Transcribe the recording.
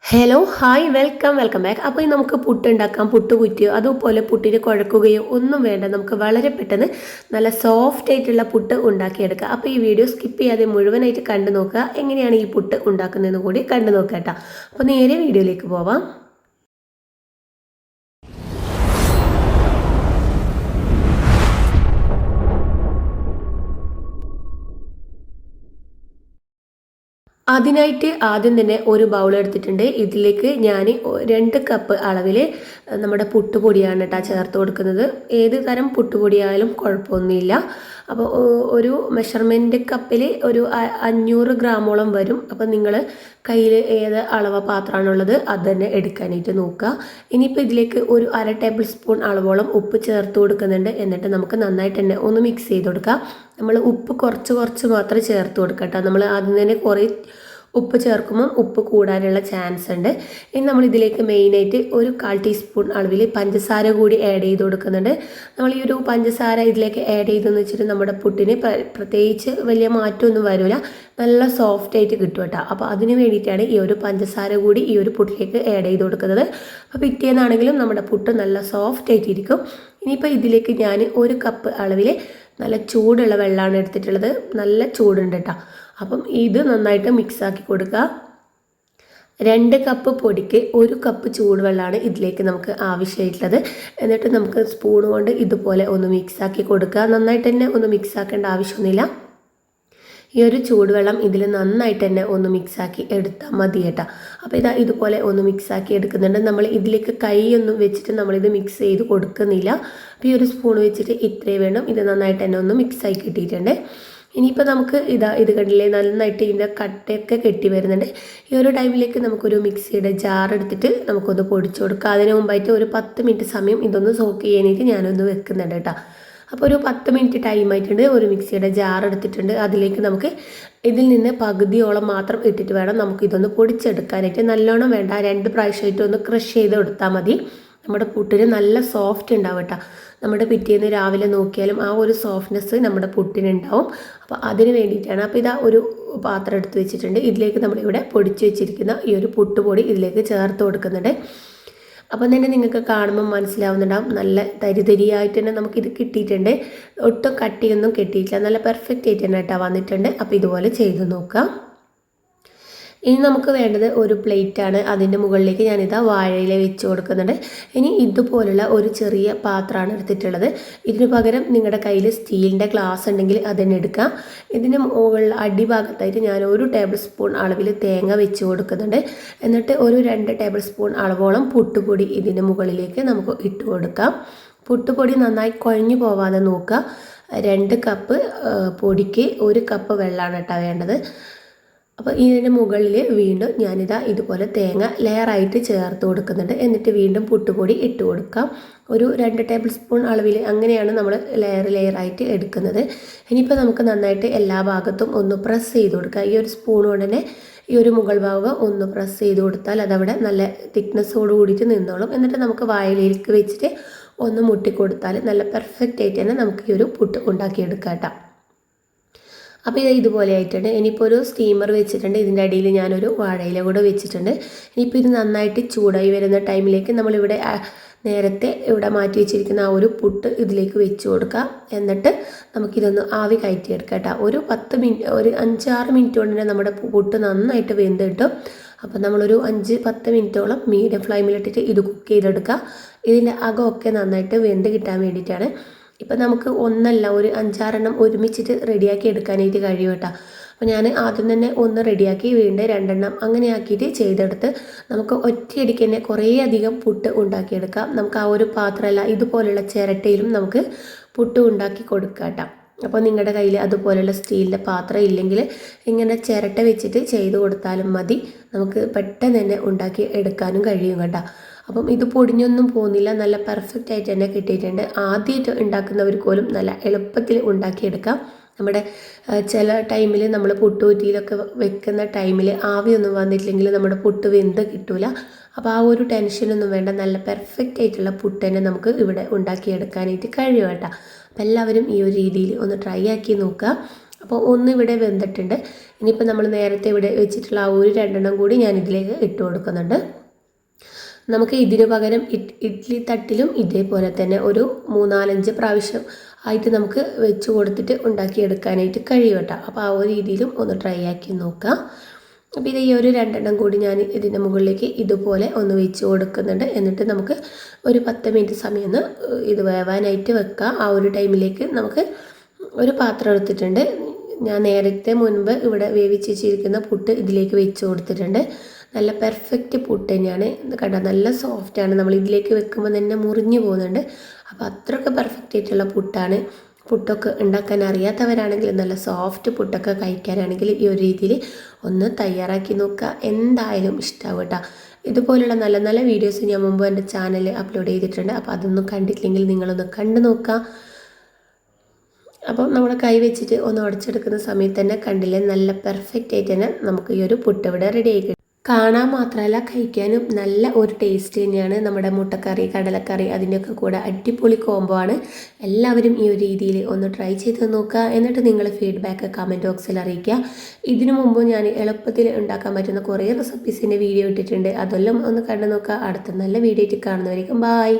Hello hi welcome back. അപ്പോൾ നമുക്ക് പുട്ട് ഉണ്ടാക്കാം. പുട്ട് കുറ്റിയോ അതുപോലെ പുട്ടിന് കുഴക്കുകയോ ഒന്നും വേണ്ട. നമുക്ക് വളരെ പെട്ടെന്ന് നല്ല സോഫ്റ്റ് ആയിട്ടുള്ള പുട്ട് ഉണ്ടാക്കിയെടുക്കാം. അപ്പോൾ ഈ വീഡിയോ സ്കിപ്പ് ചെയ്യാതെ മുഴുവനായിട്ട് കണ്ടു നോക്കുക. എങ്ങനെയാണ് ഈ പുട്ട് ഉണ്ടാക്കുന്നതെന്ന് കൂടി കണ്ടു നോക്കാം കേട്ടോ. അപ്പോൾ നേരെ വീഡിയോയിലേക്ക് പോവാം. അതിനായിട്ട് ആദ്യം തന്നെ ഒരു ബൗൾ എടുത്തിട്ടുണ്ട്. ഇതിലേക്ക് ഞാൻ 2 കപ്പ് അളവിൽ നമ്മുടെ പുട്ടുപൊടിയാണ് കേട്ടോ ചേർത്ത് കൊടുക്കുന്നത്. ഏത് തരം പുട്ടുപൊടിയായാലും കുഴപ്പമൊന്നുമില്ല. അപ്പോൾ ഒരു മെഷർമെൻറ്റ് കപ്പിൽ ഒരു 500 ഗ്രാമോളം വരും. അപ്പോൾ നിങ്ങൾ കയ്യിൽ ഏത് അളവ് പാത്രമാണുള്ളത് അത് തന്നെ എടുക്കാനായിട്ട് നോക്കുക. ഇനിയിപ്പോൾ ഇതിലേക്ക് ഒരു 1/2 ടേബിൾ സ്പൂൺ അളവോളം ഉപ്പ് ചേർത്ത് കൊടുക്കുന്നുണ്ട്. എന്നിട്ട് നമുക്ക് നന്നായിട്ട് തന്നെ ഒന്ന് മിക്സ് ചെയ്ത് കൊടുക്കാം. നമ്മൾ ഉപ്പ് കുറച്ച് മാത്രമേ ചേർത്ത് കൊടുക്കാം കേട്ടോ. നമ്മൾ ആദ്യം തന്നെ കുറേ ഉപ്പ് ചേർക്കുമ്പോൾ ഉപ്പ് കൂടാനുള്ള ചാൻസ് ഉണ്ട്. ഇനി നമ്മൾ ഇതിലേക്ക് മെയിനായിട്ട് ഒരു 1/4 ടീസ്പൂൺ അളവിൽ പഞ്ചസാര കൂടി ആഡ് ചെയ്ത് കൊടുക്കുന്നുണ്ട്. നമ്മൾ ഈ ഒരു പഞ്ചസാര ഇതിലേക്ക് ആഡ് ചെയ്തെന്ന് വെച്ചിട്ട് നമ്മുടെ പുട്ടിന് പ്രത്യേകിച്ച് വലിയ മാറ്റമൊന്നും വരില്ല, നല്ല സോഫ്റ്റ് ആയിട്ട് കിട്ടും കേട്ടോ. അപ്പോൾ അതിന് വേണ്ടിയിട്ടാണ് ഈ ഒരു പഞ്ചസാര കൂടി ഈ ഒരു പുട്ടിലേക്ക് ആഡ് ചെയ്ത് കൊടുക്കുന്നത്. അപ്പോൾ പിറ്റേന്നാണെങ്കിലും നമ്മുടെ പുട്ട് നല്ല സോഫ്റ്റ് ആയിട്ടിരിക്കും. ഇനിയിപ്പോൾ ഇതിലേക്ക് ഞാൻ 1 കപ്പ് അളവിൽ നല്ല ചൂടുള്ള വെള്ളമാണ് എടുത്തിട്ടുള്ളത്. നല്ല ചൂടുണ്ട് കേട്ടോ. അപ്പം ഇത് നന്നായിട്ട് മിക്സാക്കി കൊടുക്കുക. 2 കപ്പ് പൊടിക്ക് 1 കപ്പ് ചൂടുവെള്ളമാണ് ഇതിലേക്ക് നമുക്ക് ആവശ്യമായിട്ടുള്ളത്. എന്നിട്ട് നമുക്ക് സ്പൂൺ കൊണ്ട് ഇതുപോലെ ഒന്ന് മിക്സാക്കി കൊടുക്കുക. നന്നായിട്ട് തന്നെ ഒന്ന് മിക്സാക്കേണ്ട ആവശ്യമൊന്നുമില്ല. ഈ ഒരു ചൂടുവെള്ളം ഇതിൽ നന്നായിട്ട് തന്നെ ഒന്ന് മിക്സാക്കി എടുത്താൽ മതി കേട്ടോ. അപ്പോൾ ഇതുപോലെ ഒന്ന് മിക്സാക്കി എടുക്കുന്നുണ്ട്. നമ്മൾ ഇതിലേക്ക് കൈയൊന്നും വെച്ചിട്ട് നമ്മളിത് മിക്സ് ചെയ്ത് കൊടുക്കുന്നില്ല. അപ്പോൾ ഈ ഒരു സ്പൂൺ വെച്ചിട്ട് ഇത്രയും വേണം. ഇത് നന്നായിട്ട് തന്നെ ഒന്ന് മിക്സായി കിട്ടിയിട്ടുണ്ട്. ഇനിയിപ്പോൾ നമുക്ക് ഇത് കണ്ടില്ലേ, നന്നായിട്ട് ഇതിൻ്റെ കട്ടയൊക്കെ കെട്ടി വരുന്നുണ്ട്. ഈ ഒരു ടൈമിലേക്ക് നമുക്കൊരു മിക്സിയുടെ ജാർ എടുത്തിട്ട് നമുക്കൊന്ന് പൊടിച്ചു കൊടുക്കാം. അതിന് മുമ്പായിട്ട് ഒരു 10 മിനിറ്റ് സമയം ഇതൊന്ന് സോക്ക് ചെയ്യാനായിട്ട് ഞാനൊന്ന് വെക്കുന്നുണ്ട് കേട്ടോ. അപ്പോൾ ഒരു 10 മിനിറ്റ് ടൈം ആയിട്ടുണ്ട്. ഒരു മിക്സിയുടെ ജാർ എടുത്തിട്ടുണ്ട്. അതിലേക്ക് നമുക്ക് ഇതിൽ നിന്ന് പകുതിയോളം മാത്രം ഇട്ടിട്ട് വേണം നമുക്കിതൊന്ന് പൊടിച്ചെടുക്കാനായിട്ട്. നല്ലോണം വേണ്ട, 2 പ്രാവശ്യമായിട്ട് ഒന്ന് ക്രഷ് ചെയ്ത് കൊടുത്താൽ മതി. നമ്മുടെ പുട്ടിന് നല്ല സോഫ്റ്റ് ഉണ്ടാവും കേട്ടോ. നമ്മുടെ പിറ്റേന്ന് രാവിലെ നോക്കിയാലും ആ ഒരു സോഫ്റ്റ്നെസ് നമ്മുടെ പുട്ടിനുണ്ടാവും. അപ്പോൾ അതിന് വേണ്ടിയിട്ടാണ്. അപ്പോൾ ഒരു പാത്രം എടുത്ത് വെച്ചിട്ടുണ്ട്. ഇതിലേക്ക് നമ്മളിവിടെ പൊടിച്ച് വെച്ചിരിക്കുന്ന ഈ ഒരു പുട്ടുപൊടി ഇതിലേക്ക് ചേർത്ത് കൊടുക്കുന്നുണ്ട്. അപ്പം തന്നെ നിങ്ങൾക്ക് കാണുമ്പോൾ മനസ്സിലാവുന്നുണ്ടാവും, നല്ല തരിതരിയായിട്ട് തന്നെ നമുക്കിത് കിട്ടിയിട്ടുണ്ട്. ഒട്ടും കട്ടിയൊന്നും കിട്ടിയിട്ടില്ല, നല്ല പെർഫെക്റ്റ് ആയിട്ട് തന്നെ കേട്ടോ വന്നിട്ടുണ്ട്. അപ്പോൾ ഇതുപോലെ ചെയ്ത് നോക്കാം. ഇനി നമുക്ക് വേണ്ടത് ഒരു പ്ലേറ്റാണ്. അതിൻ്റെ മുകളിലേക്ക് ഞാനിതാ വാഴയില വെച്ച് കൊടുക്കുന്നുണ്ട്. ഇനി ഇതുപോലുള്ള ഒരു ചെറിയ പാത്രമാണ് എടുത്തിട്ടുള്ളത്. ഇതിന് പകരം നിങ്ങളുടെ കയ്യിൽ സ്റ്റീലിൻ്റെ ഗ്ലാസ് ഉണ്ടെങ്കിൽ അതന്നെ എടുക്കാം. ഇതിന് മുകളിൽ അടിഭാഗത്തായിട്ട് ഞാൻ 1 ടേബിൾ സ്പൂൺ അളവിൽ തേങ്ങ വെച്ച് കൊടുക്കുന്നുണ്ട്. എന്നിട്ട് ഒരു 2 ടേബിൾ സ്പൂൺ അളവോളം പുട്ടുപൊടി ഇതിൻ്റെ മുകളിലേക്ക് നമുക്ക് ഇട്ട് കൊടുക്കാം. പുട്ടുപൊടി നന്നായി കുഴഞ്ഞു പോവാതെ നോക്കുക. 2 കപ്പ് പൊടിക്ക് 1 കപ്പ് വെള്ളമാണ് കേട്ടോ വേണ്ടത്. അപ്പോൾ ഇതിൻ്റെ മുകളിൽ വീണ്ടും ഞാനിതാ ഇതുപോലെ തേങ്ങ ലെയറായിട്ട് ചേർത്ത് കൊടുക്കുന്നുണ്ട്. എന്നിട്ട് വീണ്ടും പുട്ടുപൊടി ഇട്ട് കൊടുക്കാം. ഒരു 2 ടേബിൾ സ്പൂൺ അളവിൽ, അങ്ങനെയാണ് നമ്മൾ ലെയറായിട്ട് എടുക്കുന്നത്. ഇനിയിപ്പോൾ നമുക്ക് നന്നായിട്ട് എല്ലാ ഭാഗത്തും ഒന്ന് പ്രസ് ചെയ്ത് കൊടുക്കുക. ഈ ഒരു സ്പൂൺ കൊണ്ട് തന്നെ ഈ ഒരു മുകൾ ഭാഗം ഒന്ന് പ്രസ് ചെയ്ത് കൊടുത്താൽ അതവിടെ നല്ല തിക്നെസ്സോട് കൂടിയിട്ട് നിന്നോളും. എന്നിട്ട് നമുക്ക് വായിലേക്ക് വെച്ചിട്ട് ഒന്ന് മുട്ടിക്കൊടുത്താൽ നല്ല പെർഫെക്റ്റ് ആയിട്ട് തന്നെ നമുക്ക് ഈ ഒരു പുട്ട് ഉണ്ടാക്കിയെടുക്കാം കേട്ടോ. അപ്പോൾ ഇതുപോലെ ആയിട്ടുണ്ട്. ഇനിയിപ്പോൾ ഒരു സ്റ്റീമർ വെച്ചിട്ടുണ്ട്. ഇതിൻ്റെ അടിയിൽ ഞാനൊരു വാഴയില കൂടെ വെച്ചിട്ടുണ്ട്. ഇനിയിപ്പോൾ ഇത് നന്നായിട്ട് ചൂടായി വരുന്ന ടൈമിലേക്ക് നമ്മളിവിടെ നേരത്തെ ഇവിടെ മാറ്റി വെച്ചിരിക്കുന്ന ആ ഒരു പുട്ട് ഇതിലേക്ക് വെച്ച് കൊടുക്കുക. എന്നിട്ട് നമുക്കിതൊന്ന് ആവി കയറ്റിയെടുക്കാം കേട്ടോ. ഒരു 10 മിനിറ്റ്, ഒരു 5-6 മിനിറ്റ് കൊണ്ട് തന്നെ നമ്മുടെ പുട്ട് നന്നായിട്ട് വെന്ത് കിട്ടും. അപ്പോൾ നമ്മളൊരു 5-10 മിനിറ്റോളം മീഡിയം ഫ്ലെയിമിലിട്ടിട്ട് ഇത് കുക്ക് ചെയ്തെടുക്കുക. ഇതിൻ്റെ അകമൊക്കെ നന്നായിട്ട് വെന്ത് കിട്ടാൻ വേണ്ടിയിട്ടാണ്. ഇപ്പം നമുക്ക് ഒന്നല്ല, ഒരു 5-6 ഒരുമിച്ചിട്ട് റെഡിയാക്കി എടുക്കാനായിട്ട് കഴിയും കേട്ടോ. അപ്പോൾ ഞാൻ ആദ്യം തന്നെ ഒന്ന് റെഡിയാക്കി വീണ്ടും 2 അങ്ങനെ ആക്കിയിട്ട് ചെയ്തെടുത്ത് നമുക്ക് ഒറ്റയടിക്ക് തന്നെ കുറേ അധികം പുട്ട് ഉണ്ടാക്കിയെടുക്കാം. നമുക്ക് ആ ഒരു പാത്രമല്ല, ഇതുപോലുള്ള ചിരട്ടയിലും നമുക്ക് പുട്ട് ഉണ്ടാക്കി കൊടുക്കാം കേട്ടോ. അപ്പോൾ നിങ്ങളുടെ കയ്യിൽ അതുപോലുള്ള സ്റ്റീലിൻ്റെ പാത്രം ഇല്ലെങ്കിൽ ഇങ്ങനെ ചിരട്ട വെച്ചിട്ട് ചെയ്ത് കൊടുത്താലും മതി. നമുക്ക് പെട്ടെന്ന് തന്നെ ഉണ്ടാക്കി എടുക്കാനും കഴിയും കേട്ടോ. അപ്പം ഇത് പൊടിഞ്ഞൊന്നും പോകുന്നില്ല, നല്ല പെർഫെക്റ്റ് ആയിട്ട് തന്നെ കിട്ടിയിട്ടുണ്ട്. ആദ്യമായിട്ട് ഉണ്ടാക്കുന്നവർക്ക് പോലും നല്ല എളുപ്പത്തിൽ ഉണ്ടാക്കിയെടുക്കാം. നമ്മുടെ ചില ടൈമിൽ നമ്മൾ പുട്ടുകുറ്റിയിലൊക്കെ വെക്കുന്ന ടൈമിൽ ആവിയൊന്നും വന്നിട്ടില്ലെങ്കിൽ നമ്മുടെ പുട്ട് വെന്ത് കിട്ടില്ല. അപ്പോൾ ആ ഒരു ടെൻഷനൊന്നും വേണ്ട, നല്ല പെർഫെക്റ്റ് ആയിട്ടുള്ള പുട്ട് തന്നെ നമുക്ക് ഇവിടെ ഉണ്ടാക്കിയെടുക്കാനായിട്ട് കഴിയും കേട്ടോ. അപ്പോൾ എല്ലാവരും ഈ ഒരു രീതിയിൽ ഒന്ന് ട്രൈ ആക്കി നോക്കുക. അപ്പോൾ ഒന്ന് ഇവിടെ വെന്തിട്ടുണ്ട്. ഇനിയിപ്പോൾ നമ്മൾ നേരത്തെ ഇവിടെ വെച്ചിട്ടുള്ള ആ ഒരു 2 കൂടി ഞാൻ ഇതിലേക്ക് ഇട്ട് കൊടുക്കുന്നുണ്ട്. നമുക്ക് ഇതിന് പകരം ഇഡ്ഡലി തട്ടിലും ഇതേപോലെ തന്നെ ഒരു 3-4-5 പ്രാവശ്യം ആയിട്ട് നമുക്ക് വെച്ച് കൊടുത്തിട്ട് ഉണ്ടാക്കിയെടുക്കാനായിട്ട് കഴിയും കേട്ടോ. അപ്പോൾ ആ ഒരു രീതിയിലും ഒന്ന് ട്രൈ ആക്കി നോക്കാം. അപ്പോൾ ഇത് ഈ ഒരു 2 കൂടി ഞാൻ ഇതിൻ്റെ മുകളിലേക്ക് ഇതുപോലെ ഒന്ന് വെച്ച് കൊടുക്കുന്നുണ്ട്. എന്നിട്ട് നമുക്ക് ഒരു 10 മിനിറ്റ് സമയം ഒന്ന് ഇത് വേവാനായിട്ട് വെക്കാം. ആ ഒരു ടൈമിലേക്ക് നമുക്ക് ഒരു പാത്രം എടുത്തിട്ടുണ്ട്. ഞാൻ നേരത്തെ മുൻപ് ഇവിടെ വേവിച്ച് വെച്ചിരിക്കുന്ന പുട്ട് ഇതിലേക്ക് വെച്ച് കൊടുത്തിട്ടുണ്ട്. നല്ല പെർഫെക്റ്റ് പുട്ട് തന്നെയാണ്. കണ്ടോ, നല്ല സോഫ്റ്റാണ്. നമ്മൾ ഇതിലേക്ക് വെക്കുമ്പോൾ തന്നെ മുറിഞ്ഞു പോകുന്നുണ്ട്. അപ്പോൾ അത്രയ്ക്ക് പെർഫെക്റ്റ് ആയിട്ടുള്ള പുട്ടാണ്. പുട്ടൊക്കെ ഉണ്ടാക്കാൻ അറിയാത്തവരാണെങ്കിൽ നല്ല സോഫ്റ്റ് പുട്ടൊക്കെ കഴിക്കാനാണെങ്കിൽ ഈ ഒരു രീതിയിൽ ഒന്ന് തയ്യാറാക്കി നോക്കുക. എന്തായാലും ഇഷ്ടമാവും കേട്ടോ. ഇതുപോലുള്ള നല്ല നല്ല വീഡിയോസ് ഞാൻ മുമ്പ് എൻ്റെ ചാനലിൽ അപ്ലോഡ് ചെയ്തിട്ടുണ്ട്. അപ്പോൾ അതൊന്നും കണ്ടിട്ടില്ലെങ്കിൽ നിങ്ങളൊന്ന് കണ്ടു നോക്കുക. അപ്പം നമ്മൾ കൈ വെച്ചിട്ട് ഒന്ന് ഉടച്ചെടുക്കുന്ന സമയത്ത് തന്നെ കണ്ടില്ലേ, നല്ല പെർഫെക്റ്റ് ആയിട്ട് തന്നെ നമുക്ക് ഈ ഒരു പുട്ട് ഇവിടെ റെഡി ആയി കിട്ടും. കാണാൻ മാത്രമല്ല കഴിക്കാനും നല്ല ഒരു ടേസ്റ്റ് തന്നെയാണ്. നമ്മുടെ മുട്ടക്കറി, കടലക്കറി അതിൻ്റെയൊക്കെ കൂടെ അടിപൊളി കോംബോ ആണ്. എല്ലാവരും ഈ ഒരു രീതിയിൽ ഒന്ന് ട്രൈ ചെയ്ത് നോക്കുക. എന്നിട്ട് നിങ്ങൾ ഫീഡ്ബാക്ക് കമൻറ്റ് ബോക്സിൽ അറിയിക്കുക. ഇതിനു മുമ്പ് ഞാൻ എളുപ്പത്തിൽ ഉണ്ടാക്കാൻ പറ്റുന്ന കുറേ റെസിപ്പീസിൻ്റെ വീഡിയോ ഇട്ടിട്ടുണ്ട്. അതെല്ലാം ഒന്ന് കണ്ടു നോക്കുക. അടുത്ത നല്ല വീഡിയോ ആയിട്ട് കാണുന്നവരേക്കും ബായ്.